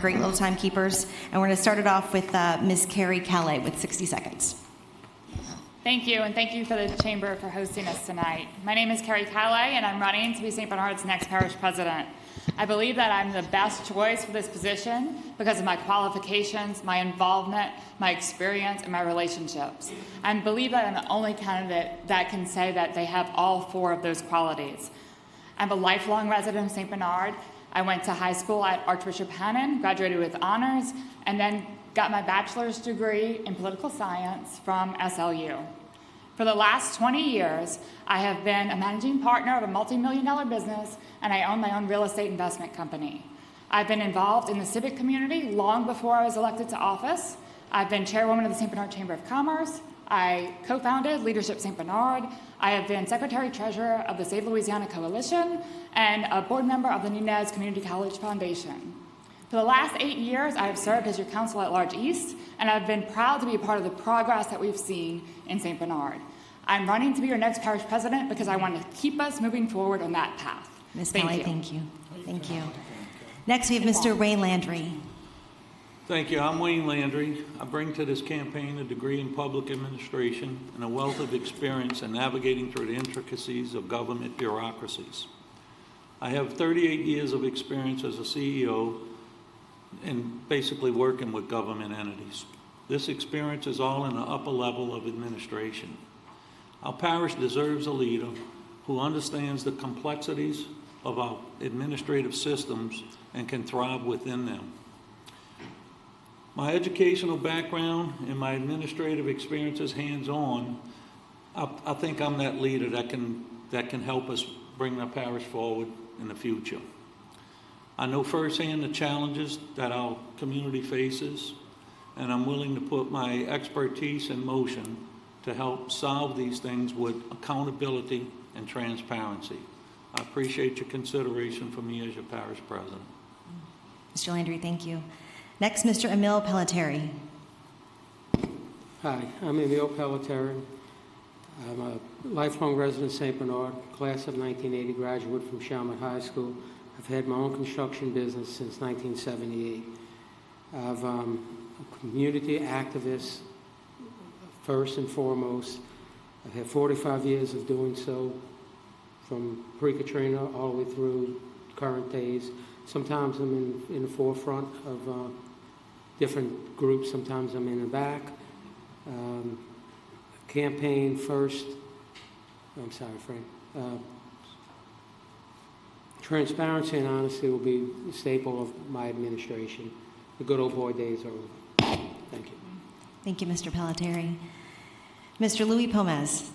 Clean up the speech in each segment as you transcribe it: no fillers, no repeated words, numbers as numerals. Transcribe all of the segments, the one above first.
great little timekeepers. And we're going to start it off with Ms. Carrie Calais with 60 seconds. Thank you, and thank you for the Chamber for hosting us tonight. My name is Carrie Calais, and I'm running to be St. Bernard's next Parish President. I believe that I'm the best choice for this position because of my qualifications, my involvement, my experience, and my relationships. I believe that I'm the only candidate that can say that they have all four of those qualities. I'm a lifelong resident of St. Bernard. I went to high school at Archbishop Hannon, graduated with honors, and then got my bachelor's degree in political science from SLU. For the last 20 years, I have been a managing partner of a multi-million-dollar business, and I own my own real estate investment company. I've been involved in the civic community long before I was elected to office. I've been chairwoman of the St. Bernard Chamber of Commerce. I co-founded Leadership St. Bernard. I have been secretary-treasurer of the Save Louisiana Coalition and a board member of the Nunez Community College Foundation. For the last 8 years, I have served as your counsel at Large East, and I've been proud to be a part of the progress that we've seen in St. Bernard. I'm running to be your next parish president because I want to keep us moving forward on that path. Ms. Kelly, thank you. Thank you. Next, we have Mr. Ray Landry. Thank you. I'm Wayne Landry. I bring to this campaign a degree in public administration and a wealth of experience in navigating through the intricacies of government bureaucracies. I have 38 years of experience as a CEO and basically working with government entities. This experience is all in the upper level of administration. Our parish deserves a leader who understands the complexities of our administrative systems and can thrive within them. My educational background and my administrative experiences hands-on, I think I'm that leader that can help us bring our parish forward in the future. I know firsthand the challenges that our community faces, and I'm willing to put my expertise in motion to help solve these things with accountability and transparency. I appreciate your consideration for me as your parish president. Mr. Landry, thank you. Next, Mr. Emil Pelletieri. Hi, I'm Emil Pelletieri. I'm a lifelong resident of St. Bernard, class of 1980, graduate from Chalmette High School. I've had my own construction business since 1978. I'm a community activist, first and foremost. I've had 45 years of doing so, from pre-Katrina all the way through current days. Sometimes I'm in the forefront of different groups, sometimes I'm in the back. Campaign first, I'm sorry, Frank. Transparency and honesty will be a staple of my administration. The good old boy days are over. Thank you. Thank you, Mr. Pelletieri. Mr. Louis Pomez.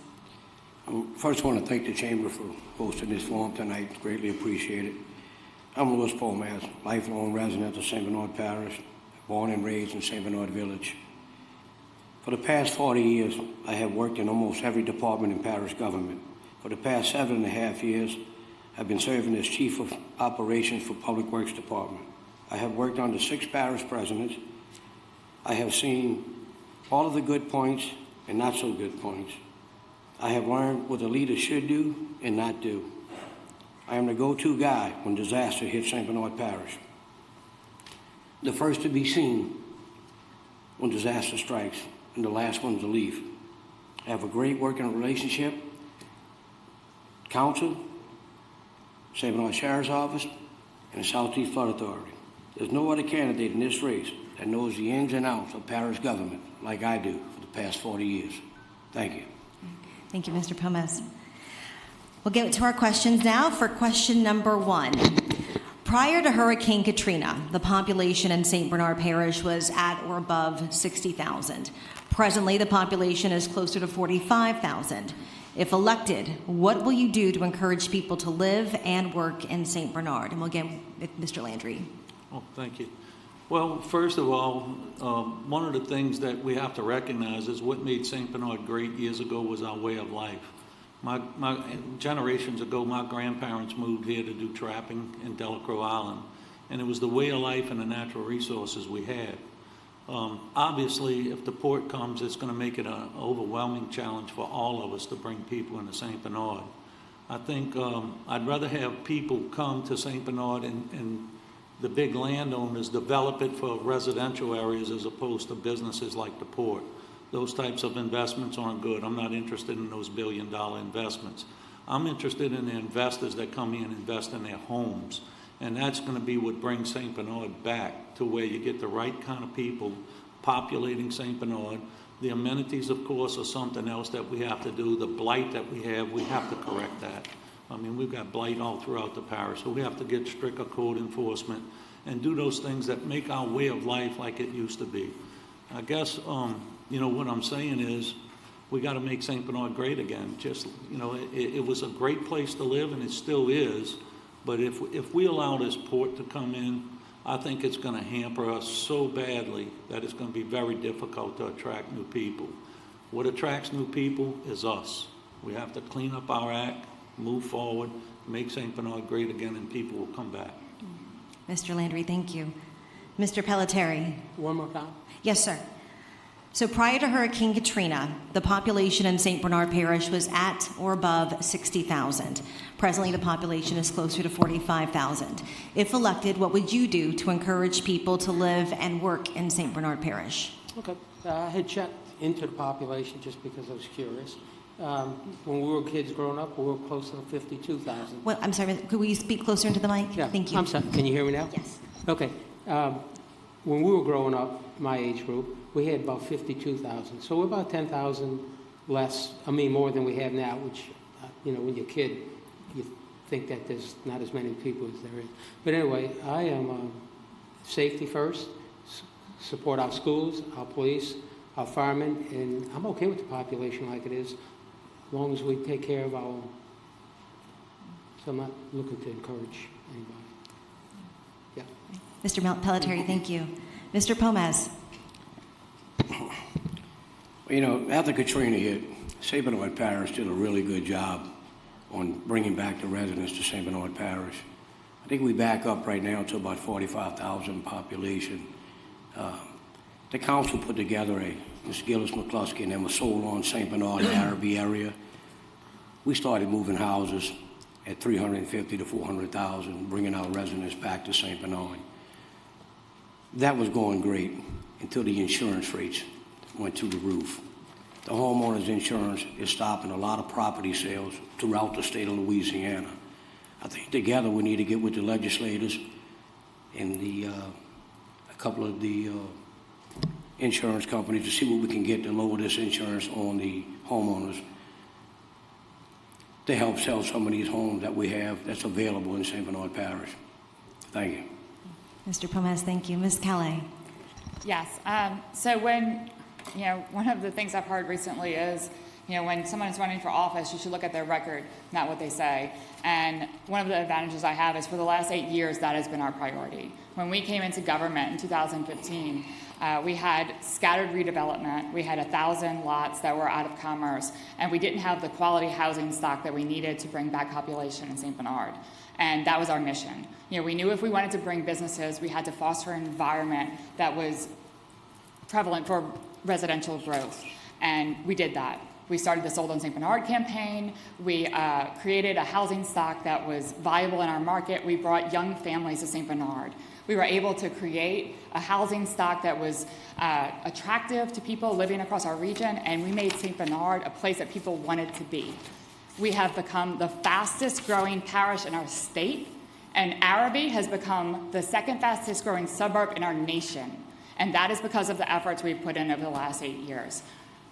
First, I want to thank the Chamber for hosting this forum tonight. Greatly appreciate it. I'm Louis Pomez, lifelong resident of St. Bernard Parish, born and raised in St. Bernard Village. For the past 40 years, I have worked in almost every department in parish government. For the past 7.5 years, I've been serving as Chief of Operations for Public Works Department. I have worked under 6 parish presidents. I have seen all of the good points and not so good points. I have learned what a leader should do and not do. I am the go-to guy when disaster hits St. Bernard Parish. The first to be seen when disaster strikes, and the last one to leave. I have a great working relationship, council, St. Bernard Sheriff's Office, and the Southeast Flood Authority. There's no other candidate in this race that knows the ins and outs of parish government like I do for the past 40 years. Thank you. Thank you, Mr. Pomez. We'll get to our questions now for question number 1. Prior to Hurricane Katrina, the population in St. Bernard Parish was at or above 60,000. Presently, the population is closer to 45,000. If elected, what will you do to encourage people to live and work in St. Bernard? And we'll get with Mr. Landry. Oh, thank you. Well, first of all, one of the things that we have to recognize is what made St. Bernard great years ago was our way of life. My generations ago, my grandparents moved here to do trapping in Delacroix Island, and it was the way of life and the natural resources we had. Obviously, if the port comes, it's going to make it an overwhelming challenge for all of us to bring people into St. Bernard. I think I'd rather have people come to St. Bernard and the big landowners develop it for residential areas as opposed to businesses like the port. Those types of investments aren't good. I'm not interested in those billion-dollar investments. I'm interested in the investors that come in and invest in their homes. And that's going to be what brings St. Bernard back to where you get the right kind of people populating St. Bernard. The amenities, of course, are something else that we have to do. The blight that we have to correct that. I mean, we've got blight all throughout the parish, so we have to get stricter code enforcement and do those things that make our way of life like it used to be. I guess, what I'm saying is we got to make St. Bernard great again. Just, it was a great place to live, and it still is. But if we allow this port to come in, I think it's going to hamper us so badly that it's going to be very difficult to attract new people. What attracts new people is us. We have to clean up our act, move forward, make St. Bernard great again, and people will come back. Mr. Landry, thank you. Mr. Pelletieri. One more time. Yes, sir. So prior to Hurricane Katrina, the population in St. Bernard Parish was at or above 60,000. Presently, the population is closer to 45,000. If elected, what would you do to encourage people to live and work in St. Bernard Parish? Okay. I had checked into the population just because I was curious. When we were kids growing up, we were close to 52,000. Well, I'm sorry, could we speak closer into the mic? Yeah. Thank you. I'm sorry. Can you hear me now? Yes. Okay. When we were growing up, my age group, we had about 52,000. So we're about 10,000 less, more than we have now, which, when you're a kid, you think that there's not as many people as there is. But anyway, I am safety first, support our schools, our police, our firemen, and I'm okay with the population like it is, as long as we take care of our own. So I'm not looking to encourage anybody. Yeah. Mr. Pelletieri, thank you. Mr. Pomez. After Katrina hit, St. Bernard Parish did a really good job on bringing back the residents to St. Bernard Parish. I think we back up right now to about 45,000 population. The council put together Mr. Gillis McCluskey and them was sold on St. Bernard and Araby area. We started moving houses at 350 to 400,000, bringing our residents back to St. Bernard. That was going great until the insurance rates went through the roof. The homeowners insurance is stopping a lot of property sales throughout the state of Louisiana. I think together we need to get with the legislators and a couple of the insurance companies to see what we can get to lower this insurance on the homeowners to help sell some of these homes that we have that's available in St. Bernard Parish. Thank you. Mr. Pomez, thank you. Ms. Calais. Yes. So when, one of the things I've heard recently is, when someone is running for office, you should look at their record, not what they say. And one of the advantages I have is for the last 8 years, that has been our priority. When we came into government in 2015, we had scattered redevelopment. We had 1,000 lots that were out of commerce, and we didn't have the quality housing stock that we needed to bring back population in St. Bernard. And that was our mission. We knew if we wanted to bring businesses, we had to foster an environment that was prevalent for residential growth. And we did that. We started the Sold on St. Bernard campaign. We created a housing stock that was viable in our market. We brought young families to St. Bernard. We were able to create a housing stock that was attractive to people living across our region, and we made St. Bernard a place that people wanted to be. We have become the fastest growing parish in our state, and Araby has become the second fastest growing suburb in our nation. And that is because of the efforts we've put in over the last 8 years.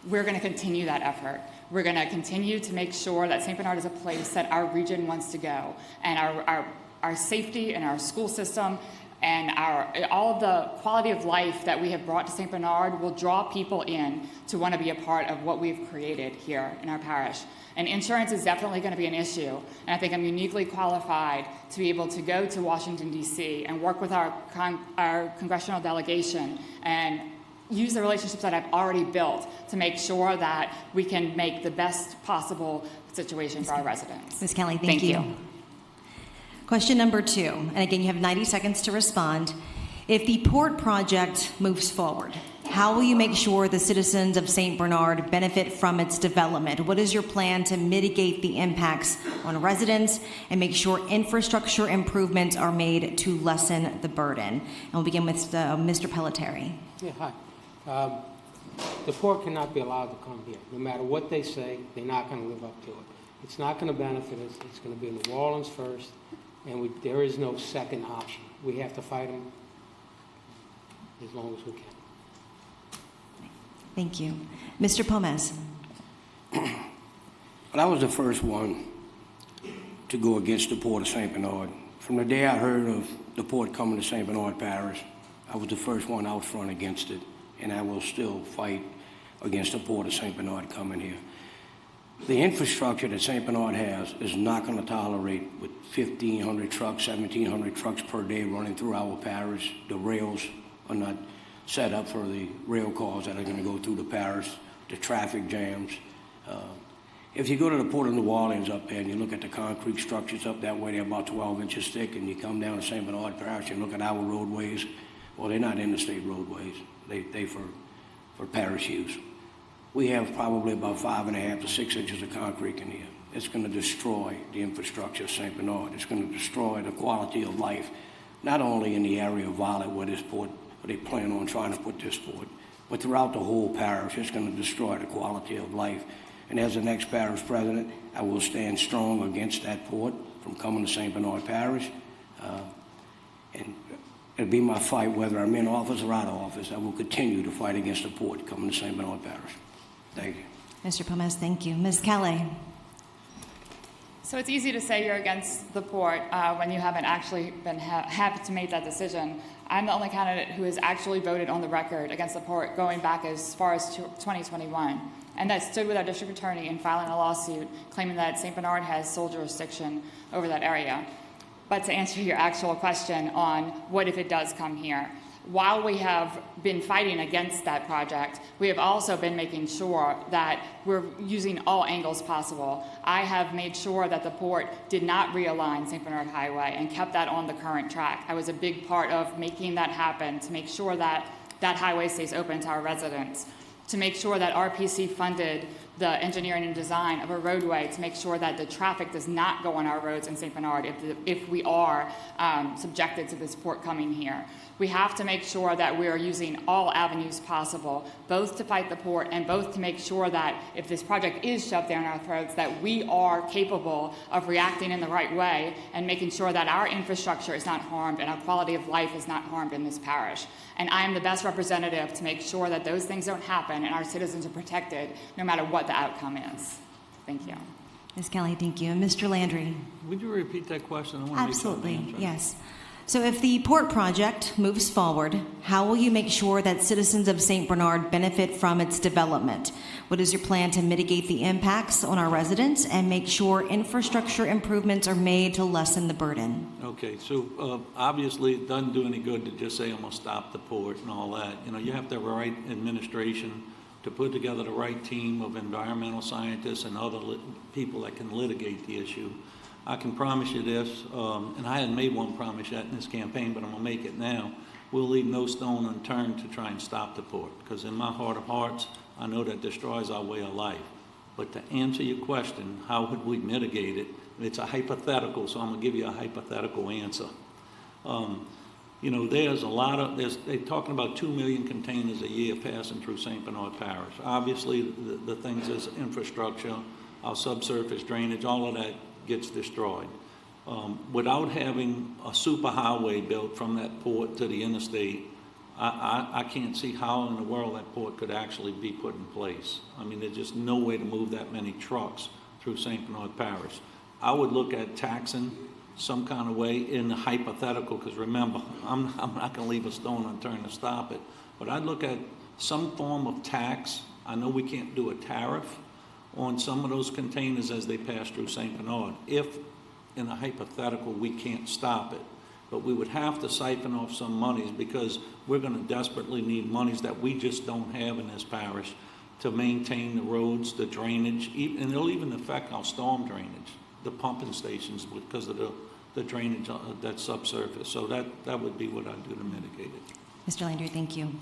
We're going to continue that effort. We're going to continue to make sure that St. Bernard is a place that our region wants to go. And our safety and our school system and all of the quality of life that we have brought to St. Bernard will draw people in to want to be a part of what we've created here in our parish. And insurance is definitely going to be an issue. And I think I'm uniquely qualified to be able to go to Washington, D.C. and work with our congressional delegation and use the relationships that I've already built to make sure that we can make the best possible situation for our residents. Ms. Kelly, thank you. Question number 2, and again, you have 90 seconds to respond. If the port project moves forward, how will you make sure the citizens of St. Bernard benefit from its development? What is your plan to mitigate the impacts on residents and make sure infrastructure improvements are made to lessen the burden? And we'll begin with Mr. Pelletieri. Yeah, hi. The port cannot be allowed to come here. No matter what they say, they're not going to live up to it. It's not going to benefit us. It's going to be in New Orleans first, and there is no second option. We have to fight them as long as we can. Thank you. Mr. Pomez. Well, I was the first one to go against the Port of St. Bernard. From the day I heard of the port coming to St. Bernard Parish, I was the first one out front against it, and I will still fight against the Port of St. Bernard coming here. The infrastructure that St. Bernard has is not going to tolerate with 1,500 trucks, 1,700 trucks per day running through our parish. The rails are not set up for the rail cars that are going to go through the parish, the traffic jams. If you go to the Port of New Orleans up there and you look at the concrete structures up that way, they're about 12 inches thick, and you come down to St. Bernard Parish and look at our roadways, well, they're not interstate roadways. They for parish use. We have probably about 5.5 to 6 inches of concrete in here. It's going to destroy the infrastructure of St. Bernard. It's going to destroy the quality of life, not only in the area of Violet where this port, where they plan on trying to put this port, but throughout the whole parish. It's going to destroy the quality of life. And as the next parish president, I will stand strong against that port from coming to St. Bernard Parish. And it'll be my fight whether I'm in office or out of office. I will continue to fight against the port coming to St. Bernard Parish. Thank you. Mr. Pomez, thank you. Ms. Calais. So it's easy to say you're against the port when you haven't actually been happy to make that decision. I'm the only candidate who has actually voted on the record against the port going back as far as 2021, and that stood with our district attorney in filing a lawsuit claiming that St. Bernard has sole jurisdiction over that area. But to answer your actual question on what if it does come here, while we have been fighting against that project, we have also been making sure that we're using all angles possible. I have made sure that the port did not realign St. Bernard Highway and kept that on the current track. I was a big part of making that happen to make sure that that highway stays open to our residents, to make sure that RPC funded the engineering and design of a roadway to make sure that the traffic does not go on our roads in St. Bernard if we are subjected to this port coming here. We have to make sure that we are using all avenues possible, both to fight the port and both to make sure that if this project is shoved down our throats, that we are capable of reacting in the right way and making sure that our infrastructure is not harmed and our quality of life is not harmed in this parish. And I am the best representative to make sure that those things don't happen and our citizens are protected no matter what the outcome is. Thank you. Ms. Kelly, thank you. And Mr. Landry. Would you repeat that question? I want Absolutely, to make sure yes. So if the port project moves forward, how will you make sure that citizens of St. Bernard benefit from its development? What is your plan to mitigate the impacts on our residents and make sure infrastructure improvements are made to lessen the burden? Okay, so obviously it doesn't do any good to just say I'm going to stop the port and all that. You know, you have to have the right administration to put together the right team of environmental scientists and other people that can litigate the issue. I can promise you this, and I hadn't made one promise yet in this campaign, but I'm going to make it now. We'll leave no stone unturned to try and stop the port, because in my heart of hearts, I know that destroys our way of life. But to answer your question, how would we mitigate it? It's a hypothetical, so I'm going to give you a hypothetical answer. You know, there's a lot of, they're talking about 2 million containers a year passing through St. Bernard Parish. Obviously, the things as infrastructure, our subsurface drainage, all of that gets destroyed. Without having a superhighway built from that port to the interstate, I can't see how in the world that port could actually be put in place. I mean, there's just no way to move that many trucks through St. Bernard Parish. I would look at taxing some kind of way in the hypothetical, because remember, I'm not going to leave a stone unturned to stop it, but I'd look at some form of tax. I know we can't do a tariff on some of those containers as they pass through St. Bernard, if in a hypothetical we can't stop it. But we would have to siphon off some monies, because we're going to desperately need monies that we just don't have in this parish to maintain the roads, the drainage, and it'll even affect our storm drainage, the pumping stations, because of the drainage that's subsurface. So that would be what I'd do to mitigate it. Mr. Landry, thank you.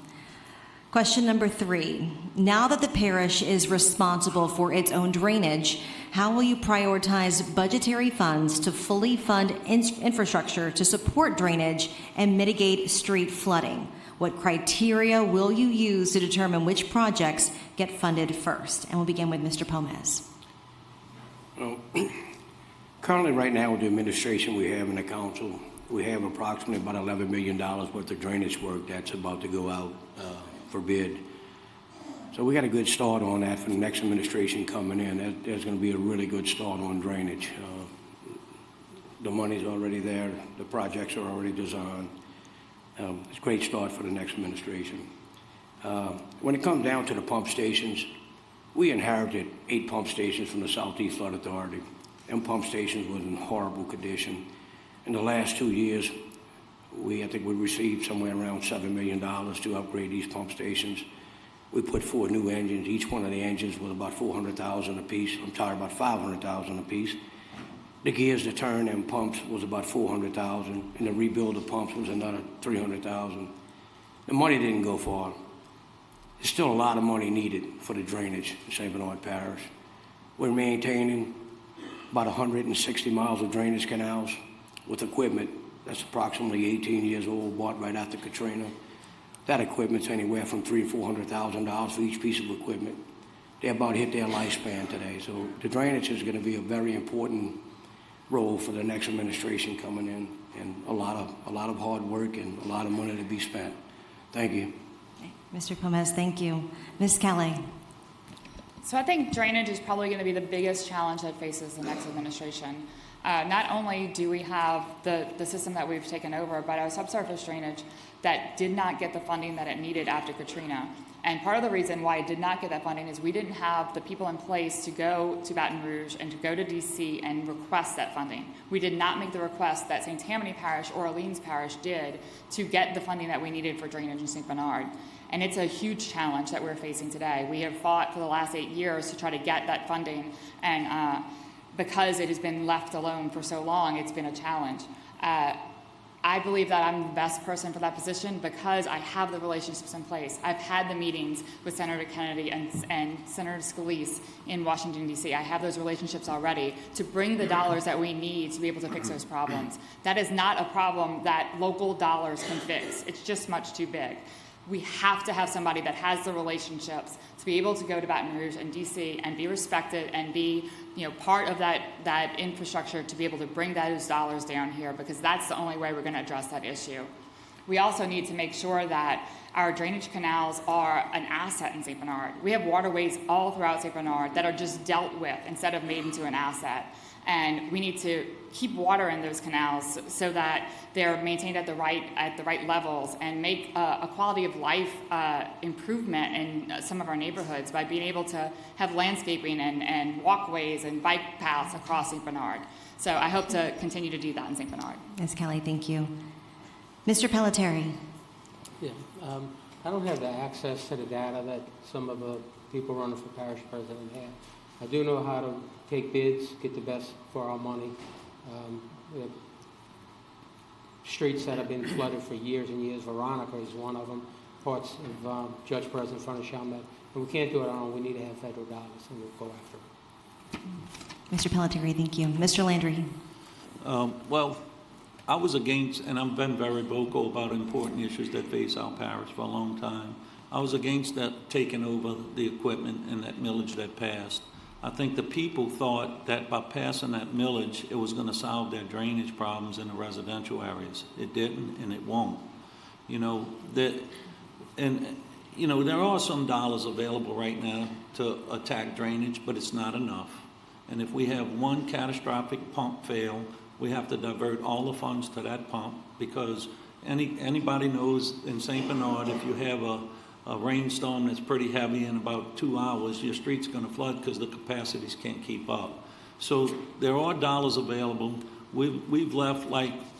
Question number 3. Now that the parish is responsible for its own drainage, how will you prioritize budgetary funds to fully fund infrastructure to support drainage and mitigate street flooding? What criteria will you use to determine which projects get funded first? And we'll begin with Mr. Pomez. Well, currently, right now, with the administration we have in the council, we have approximately about $11 million worth of drainage work that's about to go out for bid. So we got a good start on that for the next administration coming in. There's going to be a really good start on drainage. The money's already there. The projects are already designed. It's a great start for the next administration. When it comes down to the pump stations, we inherited 8 pump stations from the Southeast Flood Authority. Them pump stations were in horrible condition. In the last 2 years, I think we received somewhere around $7 million to upgrade these pump stations. We put 4 new engines. Each one of the engines was about $400,000 a piece. I'm talking about $500,000 a piece. The gears to turn them pumps was about $400,000, and the rebuild of pumps was another $300,000. The money didn't go far. There's still a lot of money needed for the drainage in St. Bernard Parish. We're maintaining about 160 miles of drainage canals with equipment that's approximately 18 years old, bought right after Katrina. That equipment's anywhere from $300,000 to $400,000 for each piece of equipment. They about hit their lifespan today. So the drainage is going to be a very important role for the next administration coming in, and a lot of hard work and a lot of money to be spent. Thank you. Mr. Pomez, thank you. Ms. Kelly. So I think drainage is probably going to be the biggest challenge that faces the next administration. Not only do we have the system that we've taken over, but our subsurface drainage that did not get the funding that it needed after Katrina. And part of the reason why it did not get that funding is we didn't have the people in place to go to Baton Rouge and to go to DC and request that funding. We did not make the request that St. Tammany Parish or Orleans Parish did to get the funding that we needed for drainage in St. Bernard. And it's a huge challenge that we're facing today. We have fought for the last 8 years to try to get that funding, and because it has been left alone for so long, it's been a challenge. I believe that I'm the best person for that position because I have the relationships in place. I've had the meetings with Senator Kennedy and Senator Scalise in Washington, D.C. I have those relationships already to bring the dollars that we need to be able to fix those problems. That is not a problem that local dollars can fix. It's just much too big. We have to have somebody that has the relationships to be able to go to Baton Rouge and DC and be respected and be, part of that infrastructure to be able to bring those dollars down here, because that's the only way we're going to address that issue. We also need to make sure that our drainage canals are an asset in St. Bernard. We have waterways all throughout St. Bernard that are just dealt with instead of made into an asset. And we need to keep water in those canals so that they're maintained at the right levels, and make a quality of life improvement in some of our neighborhoods by being able to have landscaping and walkways and bike paths across St. Bernard. So I hope to continue to do that in St. Bernard. Ms. Kelly, thank you. Mr. Pelletieri. Yeah, I don't have the access to the data that some of the people running for parish president have. I do know how to take bids, get the best for our money. We have streets that have been flooded for years and years. Veronica is one of them, parts of Judge President in front of Chalmette. And we can't do it alone. We need to have federal dollars, and we'll go after it. Mr. Pelletieri, thank you. Mr. Landry. Well, I was against, and I've been very vocal about important issues that face our parish for a long time. I was against that taking over the equipment and that millage that passed. I think the people thought that by passing that millage, it was going to solve their drainage problems in the residential areas. It didn't, and it won't. There are some dollars available right now to attack drainage, but it's not enough. And if we have one catastrophic pump fail, we have to divert all the funds to that pump, because anybody knows in St. Bernard, if you have a rainstorm that's pretty heavy in about 2 hours, your street's going to flood because the capacities can't keep up. So there are dollars available. We've left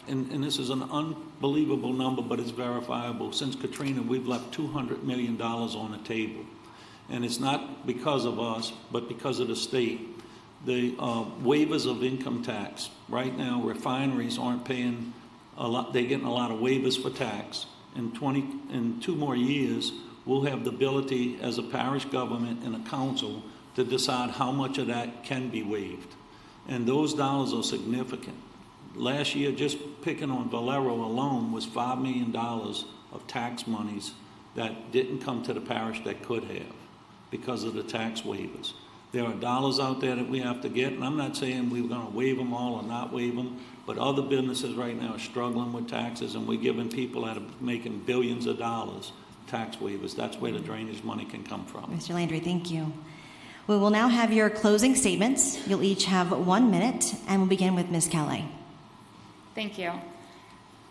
and this is an unbelievable number, but it's verifiable. Since Katrina, we've left $200 million on the table. And it's not because of us, but because of the state. The waivers of income tax. Right now, refineries aren't paying a lot. They're getting a lot of waivers for tax. In 2 more years, we'll have the ability as a parish government and a council to decide how much of that can be waived. And those dollars are significant. Last year, just picking on Valero alone, was $5 million of tax monies that didn't come to the parish that could have because of the tax waivers. There are dollars out there that we have to get, and I'm not saying we're going to waive them all or not waive them, but other businesses right now are struggling with taxes, and we're giving people that are making billions of dollars tax waivers. That's where the drainage money can come from. Mr. Landry, thank you. We will now have your closing statements. You'll each have 1 minute, and we'll begin with Ms. Calais. Thank you.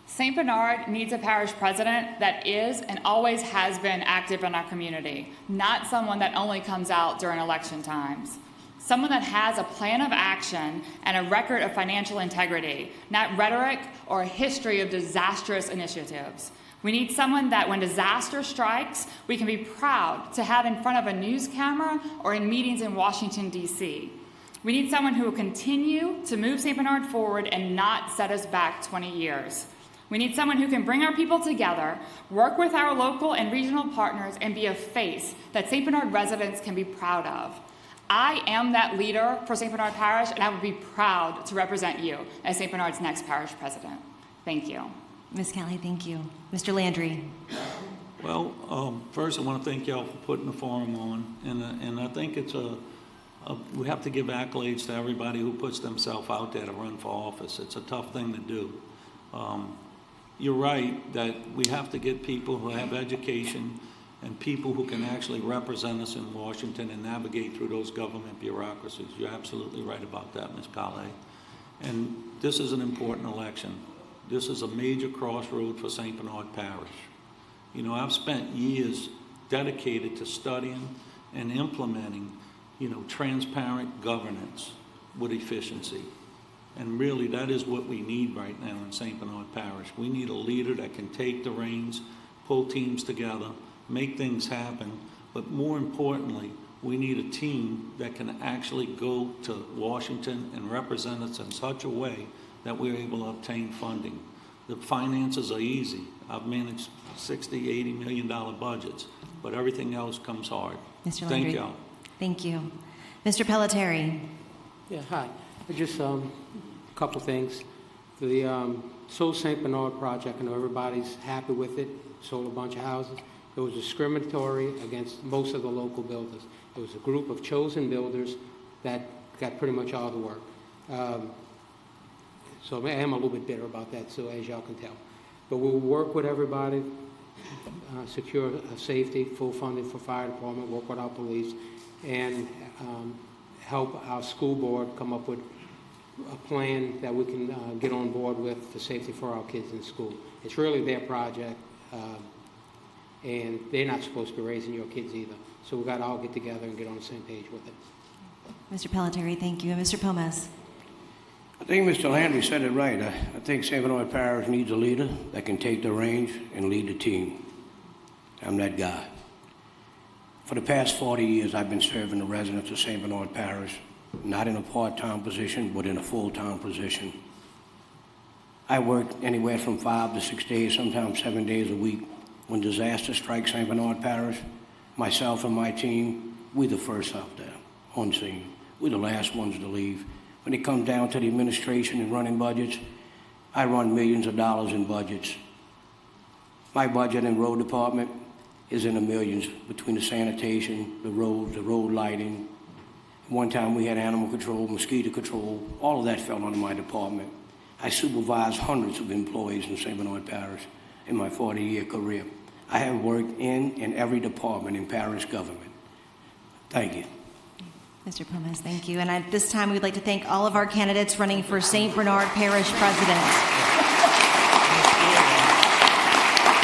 St. Bernard needs a parish president that is and always has been active in our community, not someone that only comes out during election times. Someone that has a plan of action and a record of financial integrity, not rhetoric or a history of disastrous initiatives. We need someone that when disaster strikes, we can be proud to have in front of a news camera or in meetings in Washington, D.C. We need someone who will continue to move St. Bernard forward and not set us back 20 years. We need someone who can bring our people together, work with our local and regional partners, and be a face that St. Bernard residents can be proud of. I am that leader for St. Bernard Parish, and I would be proud to represent you as St. Bernard's next parish president. Thank you. Ms. Calais, thank you. Mr. Landry. Well, first I want to thank y'all for putting the forum on, and I think it's we have to give accolades to everybody who puts themselves out there to run for office. It's a tough thing to do. You're right that we have to get people who have education and people who can actually represent us in Washington and navigate through those government bureaucracies. You're absolutely right about that, Ms. Calais. And this is an important election. This is a major crossroad for St. Bernard Parish. You know, I've spent years dedicated to studying and implementing, transparent governance with efficiency. And really, that is what we need right now in St. Bernard Parish. We need a leader that can take the reins, pull teams together, make things happen, but more importantly, we need a team that can actually go to Washington and represent us in such a way that we're able to obtain funding. The finances are easy. I've managed $60, $80 million budgets, but everything else comes hard. Mr. Landry. Thank y'all. Thank you. Mr. Pelletieri. Yeah, hi. Just a couple things. The Sold St. Bernard project, I know everybody's happy with it, sold a bunch of houses. It was discriminatory against most of the local builders. It was a group of chosen builders that got pretty much all the work. So I am a little bit bitter about that, so as y'all can tell. But we'll work with everybody, secure safety, full funding for fire department, work with our police, and help our school board come up with a plan that we can get on board with for safety for our kids in school. It's really their project, and they're not supposed to be raising your kids either. So we've got to all get together and get on the same page with it. Mr. Pelletieri, thank you. And Mr. Pomez. I think Mr. Landry said it right. I think St. Bernard Parish needs a leader that can take the reins and lead the team. I'm that guy. For the past 40 years, I've been serving the residents of St. Bernard Parish, not in a part-time position, but in a full-time position. I work anywhere from 5 to 6 days, sometimes 7 days a week. When disaster strikes St. Bernard Parish, myself and my team, we're the first out there on scene. We're the last ones to leave. When it comes down to the administration and running budgets, I run millions of dollars in budgets. My budget in road department is in the millions between the sanitation, the roads, the road lighting. One time we had animal control, mosquito control, all of that fell under my department. I supervised hundreds of employees in St. Bernard Parish in my 40-year career. I have worked in every department in parish government. Thank you. Mr. Pomez, thank you. And at this time, we'd like to thank all of our candidates running for St. Bernard Parish President.